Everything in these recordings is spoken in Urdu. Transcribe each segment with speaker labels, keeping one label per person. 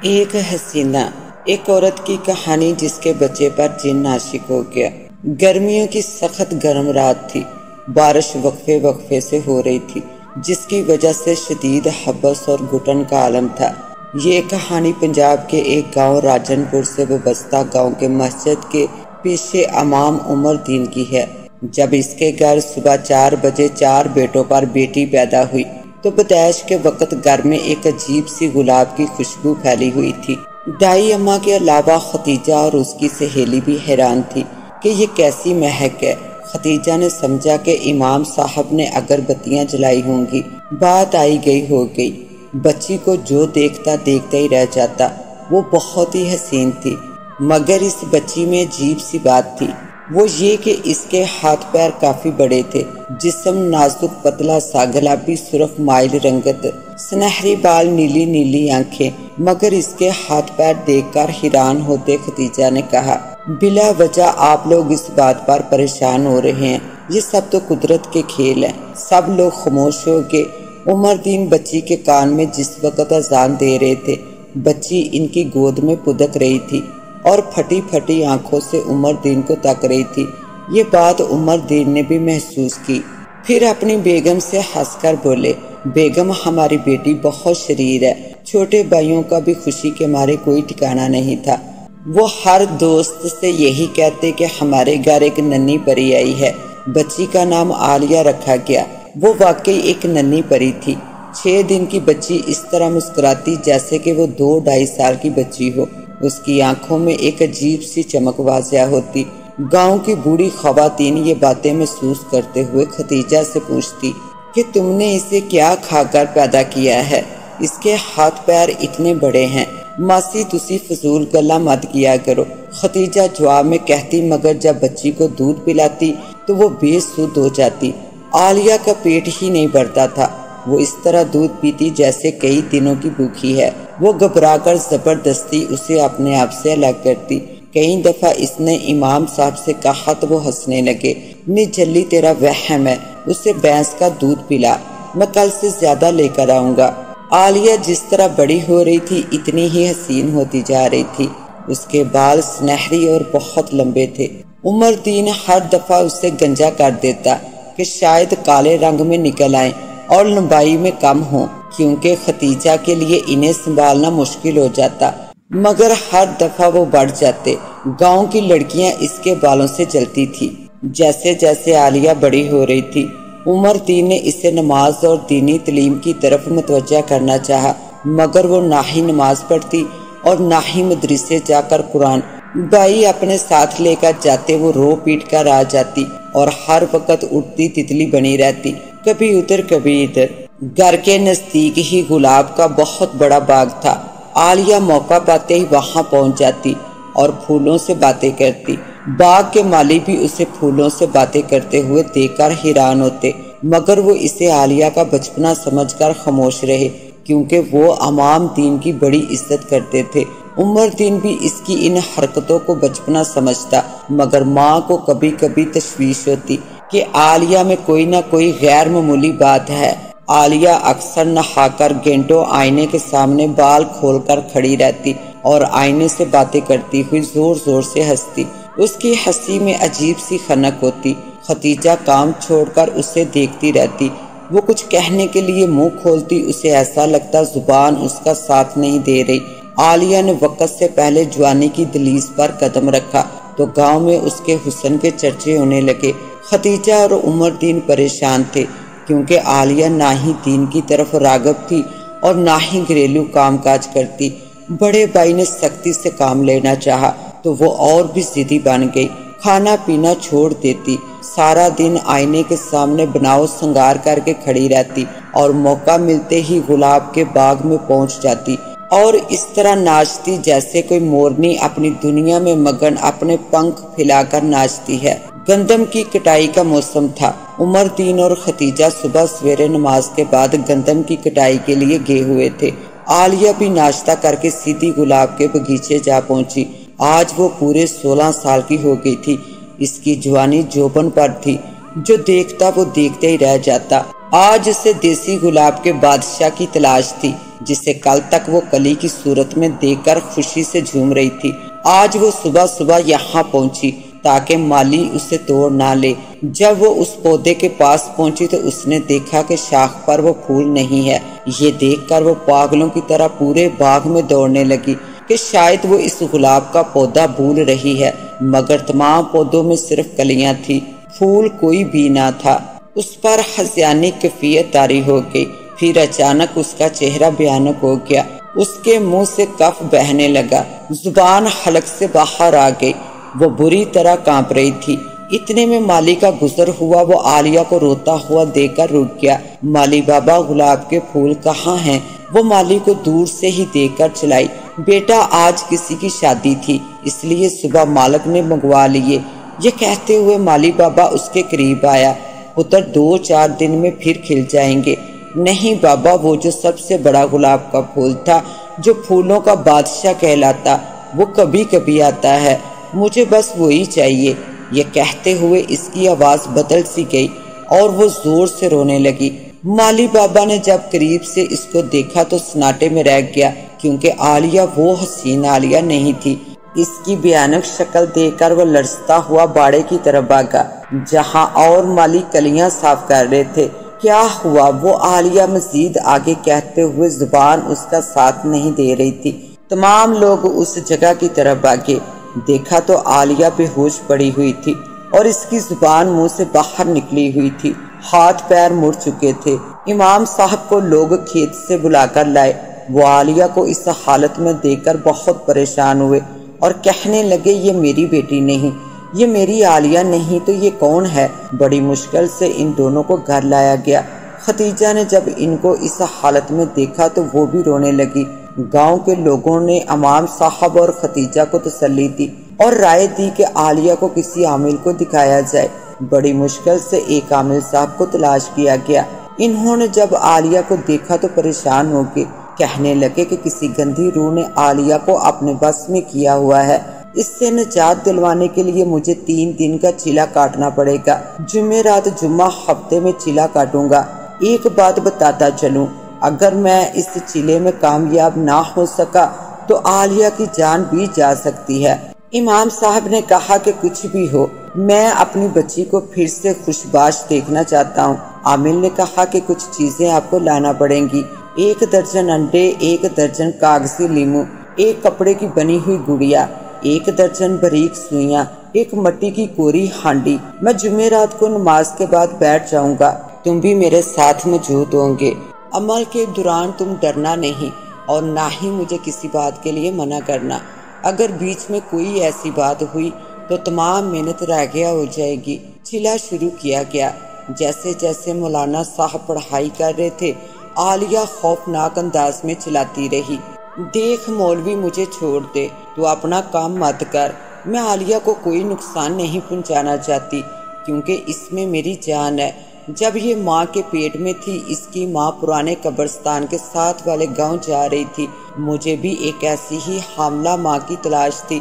Speaker 1: ایک حسینہ، ایک عورت کی کہانی جس کے بچے پر جن عاشق ہو گیا۔ گرمیوں کی سخت گرم رات تھی، بارش وقفے وقفے سے ہو رہی تھی جس کی وجہ سے شدید حبس اور گھٹن کا عالم تھا۔ یہ کہانی پنجاب کے ایک گاؤں راجن پور سے وابستہ گاؤں کے مسجد کے پیشے امام عمر دین کی ہے۔ جب اس کے گھر صبح 4 بجے 4 بیٹوں پر بیٹی پیدا ہوئی تو پیدائش کے وقت گھر میں ایک عجیب سی گلاب کی خوشبو پھیلی ہوئی تھی۔ دائی اماں کے علاوہ ختیجہ اور اس کی سہیلی بھی حیران تھی کہ یہ کیسی مہک ہے۔ ختیجہ نے سمجھا کہ امام صاحب نے اگربتیاں جلائی ہوں گی۔ بات آئی گئی ہو گئی، بچی کو جو دیکھتا دیکھتا ہی رہ جاتا۔ وہ بہت ہی حسین تھی، مگر اس بچی میں عجیب سی بات تھی، وہ یہ کہ اس کے ہاتھ پیر کافی بڑے تھے، جسم نازک پتلا سا، گلابی سرخ مائل رنگت، سنہری بال، نیلی نیلی آنکھیں۔ مگر اس کے ہاتھ پیر دیکھ کر حیران ہوتے ختیجہ نے کہا، بلا وجہ آپ لوگ اس بات پر پریشان ہو رہے ہیں، یہ سب تو قدرت کے کھیل ہیں۔ سب لوگ خاموش ہو گئے۔ عمر دین بچی کے کان میں جس وقت اذان دے رہے تھے، بچی ان کی گود میں پدک رہی تھی اور پھٹی پھٹی آنکھوں سے عمر دین کو تک رہی تھی۔ یہ بات عمر دین نے بھی محسوس کی۔ پھر اپنی بیگم سے ہنس کر بولے، بیگم ہماری بیٹی بہت شریر ہے۔ چھوٹے بھائیوں کا بھی خوشی کے مارے کوئی ٹھکانہ نہیں تھا۔ وہ ہر دوست سے یہی کہتے کہ ہمارے گھر ایک ننھی پری آئی ہے۔ بچی کا نام عالیہ رکھا گیا۔ وہ واقعی ایک ننھی پری تھی۔ 6 دن کی بچی اس طرح مسکراتی جیسے کہ وہ 2-2.5 سال کی بچی ہو۔ اس کی آنکھوں میں ایک عجیب سی چمک واضح ہوتی۔ گاؤں کی بوڑھی خواتین یہ باتیں محسوس کرتے ہوئے ختیجہ سے پوچھتی کہ تم نے اسے کیا کھا کر پیدا کیا ہے؟ اس کے ہاتھ پیر اتنے بڑے ہیں۔ ماسی تسی فضول گلا مت کیا کرو، ختیجہ جواب میں کہتی، مگر جب بچی کو دودھ پلاتی تو وہ بے سود ہو جاتی۔ عالیہ کا پیٹ ہی نہیں بھرتا تھا، وہ اس طرح دودھ پیتی جیسے کئی دنوں کی بھوکی ہے۔ وہ گھبرا کر زبردستی اسے اپنے آپ سے الگ کرتی۔ کئی دفعہ اس نے امام صاحب سے کہا تو وہ ہنسنے لگے، جلی تیرا وہم ہے، اسے بھینس کا دودھ پلا، میں کل سے زیادہ لے کر آؤں گا۔ عالیہ جس طرح بڑی ہو رہی تھی اتنی ہی حسین ہوتی جا رہی تھی۔ اس کے بال سنہری اور بہت لمبے تھے۔ عمر دین ہر دفعہ اسے گنجا کر دیتا کہ شاید کالے رنگ میں نکل آئیں اور لمبائی میں کم ہوں، کیونکہ ختیجہ کے لیے انہیں سنبھالنا مشکل ہو جاتا، مگر ہر دفعہ وہ بڑھ جاتے۔ گاؤں کی لڑکیاں اس کے بالوں سے جلتی تھی۔ جیسے جیسے عالیہ بڑی ہو رہی تھی، عمر دین نے اسے نماز اور دینی تعلیم کی طرف متوجہ کرنا چاہا، مگر وہ نہ ہی نماز پڑھتی اور نہ ہی مدرسے جا کر قرآن۔ بھائی اپنے ساتھ لے کر جاتے، وہ رو پیٹ کر آ جاتی اور ہر وقت اٹھتی تتلی بنی رہتی، کبھی ادھر کبھی ادھر۔ گھر کے نزدیک ہی گلاب کا بہت بڑا باغ تھا۔ عالیہ موقع پاتے ہی وہاں پہنچ جاتی اور پھولوں سے باتیں کرتی۔ باغ کے مالی بھی اسے پھولوں سے باتیں کرتے ہوئے دیکھ کر حیران ہوتے، مگر وہ اسے عالیہ کا بچپنا سمجھ کر خاموش رہے، کیونکہ وہ امام دین کی بڑی عزت کرتے تھے۔ عمر دین بھی اس کی ان حرکتوں کو بچپنا سمجھتا، مگر ماں کو کبھی کبھی تشویش ہوتی کہ عالیہ میں کوئی نہ کوئی غیر معمولی بات ہے۔ عالیہ اکثر نہا کر گھنٹوں آئینے کے سامنے بال کھول کر کھڑی رہتی اور آئینے سے باتیں کرتی ہوئی زور زور سے ہنستی۔ اس کی ہنسی میں عجیب سی خنک ہوتی۔ ختیجہ کام چھوڑ کر اسے دیکھتی رہتی۔ وہ کچھ کہنے کے لیے منہ کھولتی، اسے ایسا لگتا زبان اس کا ساتھ نہیں دے رہی۔ عالیہ نے وقت سے پہلے جوانی کی دہلیز پر قدم رکھا تو گاؤں میں اس کے حسن کے چرچے ہونے لگے۔ ختیجہ اور عمر دین پریشان تھے، کیونکہ عالیہ نہ ہی دین کی طرف راغب تھی اور نہ ہی گھریلو کام کاج کرتی۔ بڑے بھائی نے سختی سے کام لینا چاہا تو وہ اور بھی ضدی بن گئی، کھانا پینا چھوڑ دیتی، سارا دن آئینے کے سامنے بناؤ سنگار کر کے کھڑی رہتی اور موقع ملتے ہی گلاب کے باغ میں پہنچ جاتی اور اس طرح ناچتی جیسے کوئی مورنی اپنی دنیا میں مگن اپنے پنکھ پھیلا کر ناچتی ہے۔ گندم کی کٹائی کا موسم تھا۔ عمر دین اور ختیجہ صبح سویرے نماز کے بعد گندم کی کٹائی کے لیے گئے ہوئے تھے۔ عالیہ بھی ناشتہ کر کے سیدھی گلاب کے باغیچے جا پہنچی۔ آج وہ پورے 16 سال کی ہو گئی تھی۔ اس کی جوانی جوبن پر تھی، جو دیکھتا وہ دیکھتے ہی رہ جاتا۔ آج اسے دیسی گلاب کے بادشاہ کی تلاش تھی جسے کل تک وہ کلی کی صورت میں دیکھ کر خوشی سے جھوم رہی تھی۔ آج وہ صبح صبح یہاں پہنچی تاکہ مالی اسے توڑ نہ لے۔ جب وہ اس پودے کے پاس پہنچی تو اس نے دیکھا کہ شاخ پر وہ پھول نہیں ہے۔ یہ دیکھ کر وہ پاگلوں کی طرح پورے باغ میں دوڑنے لگی کہ شاید وہ اس گلاب کا پودا بھول رہی ہے، مگر تمام پودوں میں صرف کلیاں تھی، پھول کوئی بھی نہ تھا۔ اس پر ہذیانی کیفیت طاری ہو گئی۔ پھر اچانک اس کا چہرہ بھیانک ہو گیا، اس کے منہ سے کف بہنے لگا، زبان حلق سے باہر آ گئی، وہ بری طرح کانپ رہی تھی۔ اتنے میں مالی کا گزر ہوا، وہ عالیہ کو روتا ہوا دیکھ کر رک گیا۔ مالی بابا، گلاب کے پھول کہاں ہیں؟ وہ مالی کو دور سے ہی دیکھ کر چلائی۔ بیٹا، آج کسی کی شادی تھی اس لیے صبح مالک نے منگوا لیے۔ یہ کہتے ہوئے مالی بابا اس کے قریب آیا۔ پتر، 2-4 دن میں پھر کھل جائیں گے۔ نہیں بابا، وہ جو سب سے بڑا گلاب کا پھول تھا جو پھولوں کا بادشاہ کہلاتا، وہ کبھی کبھی آتا ہے، مجھے بس وہی چاہیے۔ یہ کہتے ہوئے اس کی آواز بدل سی گئی اور وہ زور سے رونے لگی۔ مالی بابا نے جب قریب سے اس کو دیکھا تو سناٹے میں رہ گیا، کیونکہ عالیہ وہ حسین عالیہ نہیں تھی۔ اس کی بھیانک شکل دیکھ کر وہ لرزتا ہوا باڑے کی طرف بھاگا جہاں اور مالی کلیاں صاف کر رہے تھے۔ کیا ہوا؟ وہ عالیہ مزید آگے کہتے ہوئے زبان اس کا ساتھ نہیں دے رہی تھی۔ تمام لوگ اس جگہ کی طرف بھاگے، دیکھا تو عالیہ بے ہوش پڑی ہوئی تھی اور اس کی زبان منہ سے باہر نکلی ہوئی تھی، ہاتھ پیر مڑ چکے تھے۔ امام صاحب کو لوگ کھیت سے بلا کر لائے۔ وہ عالیہ کو اس حالت میں دیکھ کر بہت پریشان ہوئے اور کہنے لگے، یہ میری بیٹی نہیں، یہ میری عالیہ نہیں تو یہ کون ہے؟ بڑی مشکل سے ان دونوں کو گھر لایا گیا۔ ختیجہ نے جب ان کو اس حالت میں دیکھا تو وہ بھی رونے لگی۔ گاؤں کے لوگوں نے امام صاحب اور ختیجہ کو تسلی دی اور رائے دی کہ عالیہ کو کسی عامل کو دکھایا جائے۔ بڑی مشکل سے ایک عامل صاحب کو تلاش کیا گیا۔ انہوں نے جب عالیہ کو دیکھا تو پریشان ہو گئے، کہنے لگے کہ کسی گندی روح نے عالیہ کو اپنے بس میں کیا ہوا ہے۔ اس سے نجات دلوانے کے لیے مجھے 3 دن کا چیلا کاٹنا پڑے گا۔ جمعرات جمعہ ہفتے میں چیلا کاٹوں گا۔ ایک بات بتاتا چلوں، اگر میں اس چیلے میں کامیاب نہ ہو سکا تو عالیہ کی جان بھی جا سکتی ہے۔ امام صاحب نے کہا کہ کچھ بھی ہو، میں اپنی بچی کو پھر سے خوشباش دیکھنا چاہتا ہوں۔ عامل نے کہا کہ کچھ چیزیں آپ کو لانا پڑیں گی، 1 درجن انڈے، 1 درجن کاغذی لیمو، 1 کپڑے کی بنی ہوئی گڑیا، 1 درجن باریک سوئیاں، 1 مٹی کی کوری ہانڈی۔ میں جمعرات کو نماز کے بعد بیٹھ جاؤں گا، تم بھی میرے ساتھ موجود ہوں گے۔ عمل کے دوران تم ڈرنا نہیں اور نہ ہی مجھے کسی بات کے لیے منع کرنا۔ اگر بیچ میں کوئی ایسی بات ہوئی تو تمام محنت راگیا ہو جائے گی۔ چیلا شروع کیا گیا۔ جیسے جیسے مولانا صاحب پڑھائی کر رہے تھے، عالیہ خوفناک انداز میں چلاتی رہی، دیکھ مولوی مجھے چھوڑ دے، تو اپنا کام مت کر، میں عالیہ کو کوئی نقصان نہیں پہنچانا چاہتی کیونکہ اس میں میری جان ہے۔ جب یہ ماں کے پیٹ میں تھی، اس کی ماں پرانے قبرستان کے ساتھ والے گاؤں جا رہی تھی۔ مجھے بھی ایک ایسی ہی حاملہ ماں کی تلاش تھی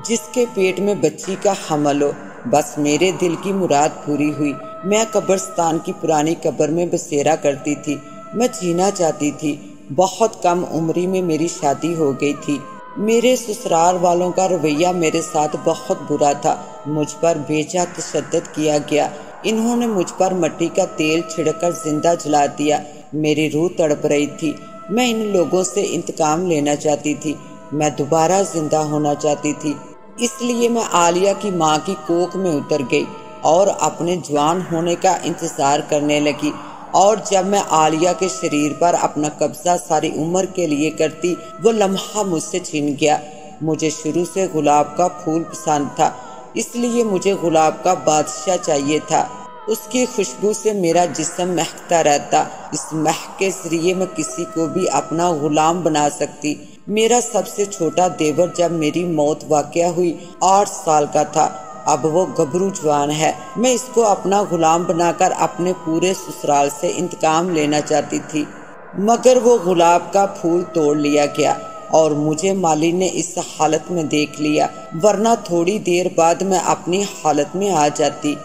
Speaker 1: جس کے پیٹ میں بچی کا حمل ہو۔ بس میرے دل کی مراد پوری ہوئی۔ میں قبرستان کی پرانی قبر میں بسیرا کرتی تھی۔ میں جینا چاہتی تھی۔ بہت کم عمری میں میری شادی ہو گئی تھی۔ میرے سسرال والوں کا رویہ میرے ساتھ بہت برا تھا۔ مجھ پر بیجا تشدد کیا گیا۔ انہوں نے مجھ پر مٹی کا تیل چھڑک کر زندہ جلا دیا۔ میری روح تڑپ رہی تھی۔ میں ان لوگوں سے انتقام لینا چاہتی تھی۔ میں دوبارہ زندہ ہونا چاہتی تھی۔ اس لیے میں عالیہ کی ماں کی کوکھ میں اتر گئی اور اپنے جوان ہونے کا انتظار کرنے لگی، اور جب میں عالیہ کے شریر پر اپنا قبضہ ساری عمر کے لیے کرتی، وہ لمحہ مجھ سے چھن گیا۔ مجھے شروع سے گلاب کا پھول پسند تھا، اس لیے مجھے گلاب کا بادشاہ چاہیے تھا۔ اس کی خوشبو سے میرا جسم مہکتا رہتا۔ اس مہک کے ذریعے میں کسی کو بھی اپنا غلام بنا سکتی۔ میرا سب سے چھوٹا دیور جب میری موت واقع ہوئی 8 سال کا تھا۔ اب وہ گبرو جوان ہے۔ میں اس کو اپنا غلام بنا کر اپنے پورے سسرال سے انتقام لینا چاہتی تھی، مگر وہ گلاب کا پھول توڑ لیا گیا اور مجھے مالی نے اس حالت میں دیکھ لیا، ورنہ تھوڑی دیر بعد میں اپنی حالت میں آ جاتی۔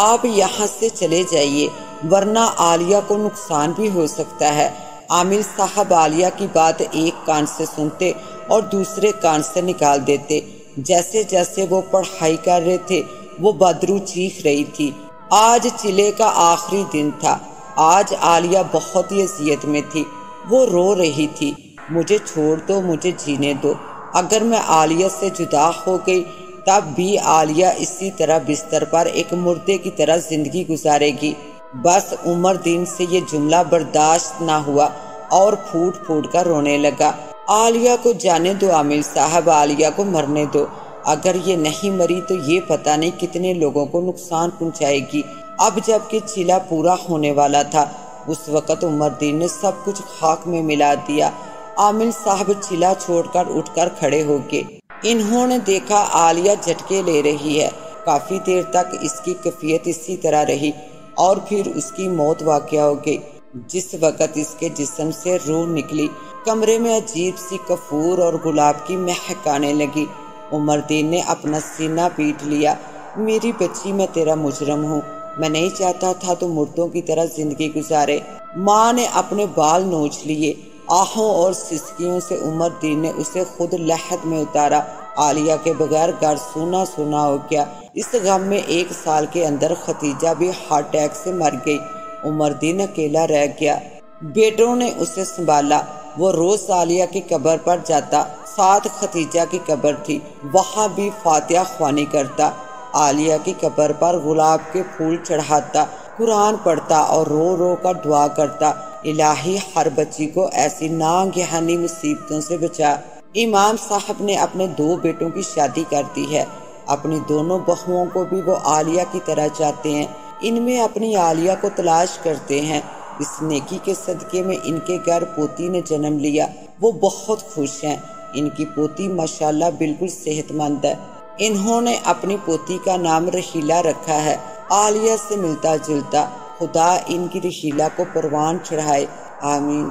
Speaker 1: آپ یہاں سے چلے جائیے، ورنہ عالیہ کو نقصان بھی ہو سکتا ہے۔ عامل صاحب عالیہ کی بات ایک کان سے سنتے اور دوسرے کان سے نکال دیتے۔ جیسے جیسے وہ پڑھائی کر رہے تھے وہ بدرو چیخ رہی تھی۔ آج چلے کا آخری دن تھا۔ آج عالیہ بہت ہی اذیت میں تھی۔ وہ رو رہی تھی، مجھے چھوڑ دو، مجھے جینے دو۔ اگر میں عالیہ سے جدا ہو گئی تب بھی عالیہ اسی طرح بستر پر ایک مردے کی طرح زندگی گزارے گی۔ بس عمر دین سے یہ جملہ برداشت نہ ہوا اور پھوٹ پھوٹ کر رونے لگا۔ عالیہ کو جانے دو عامل صاحب، عالیہ کو مرنے دو۔ اگر یہ نہیں مری تو یہ پتہ نہیں کتنے لوگوں کو نقصان پہنچائے گی۔ اب جب کہ چیلا پورا ہونے والا تھا اس وقت عمر دین نے سب کچھ خاک میں ملا دیا۔ عامل صاحب چیلا چھوڑ کر اٹھ کر کھڑے ہو گئے۔ انہوں نے دیکھا عالیہ جھٹکے لے رہی ہے۔ کافی دیر تک اس کی کیفیت اسی طرح رہی اور پھر اس کی موت واقع ہو گئی۔ جس وقت اس کے جسم سے روح نکلی کمرے میں عجیب سی کافور اور گلاب کی مہک آنے لگی۔ عمر دین نے اپنا سینہ پیٹ لیا۔ میری بچی، میں تیرا مجرم ہوں، میں نہیں چاہتا تھا تو مردوں کی طرح زندگی گزارے۔ ماں نے اپنے بال نوچ لیے۔ آہوں اور سسکیوں سے عمر دین نے اسے خود لحد میں اتارا۔ عالیہ کے بغیر گھر سونا سونا ہو گیا۔ اس غم میں 1 سال کے اندر ختیجہ بھی ہارٹ اٹیک سے مر گئی۔ عمر دین اکیلا رہ گیا۔ بیٹوں نے اسے سنبھالا۔ وہ روز عالیہ کی قبر پر جاتا، ساتھ ختیجہ کی قبر تھی، وہاں بھی فاتحہ خوانی کرتا۔ عالیہ کی قبر پر گلاب کے پھول چڑھاتا، قرآن پڑھتا اور رو رو کر دعا کرتا، الہی ہر بچی کو ایسی ناگہانی مصیبتوں سے بچا۔ امام صاحب نے اپنے 2 بیٹوں کی شادی کر دی ہے۔ اپنی دونوں بہوؤں کو بھی وہ عالیہ کی طرح چاہتے ہیں۔ ان میں اپنی عالیہ کو تلاش کرتے ہیں۔ اس نیکی کے صدقے میں ان کے گھر پوتی نے جنم لیا۔ وہ بہت خوش ہیں۔ ان کی پوتی ماشاءاللہ بالکل صحت مند ہے۔ انہوں نے اپنی پوتی کا نام رحیلہ رکھا ہے، عالیہ سے ملتا جلتا۔ خدا ان کی رحیلہ کو پروان چڑھائے، آمین۔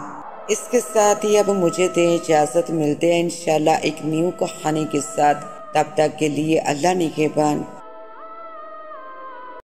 Speaker 1: اس کے ساتھ ہی اب مجھے دیں اجازت، ملتے ہیں انشاءاللہ ایک نیو کہانی کے ساتھ۔ تب تک کے لیے اللہ نگہبان۔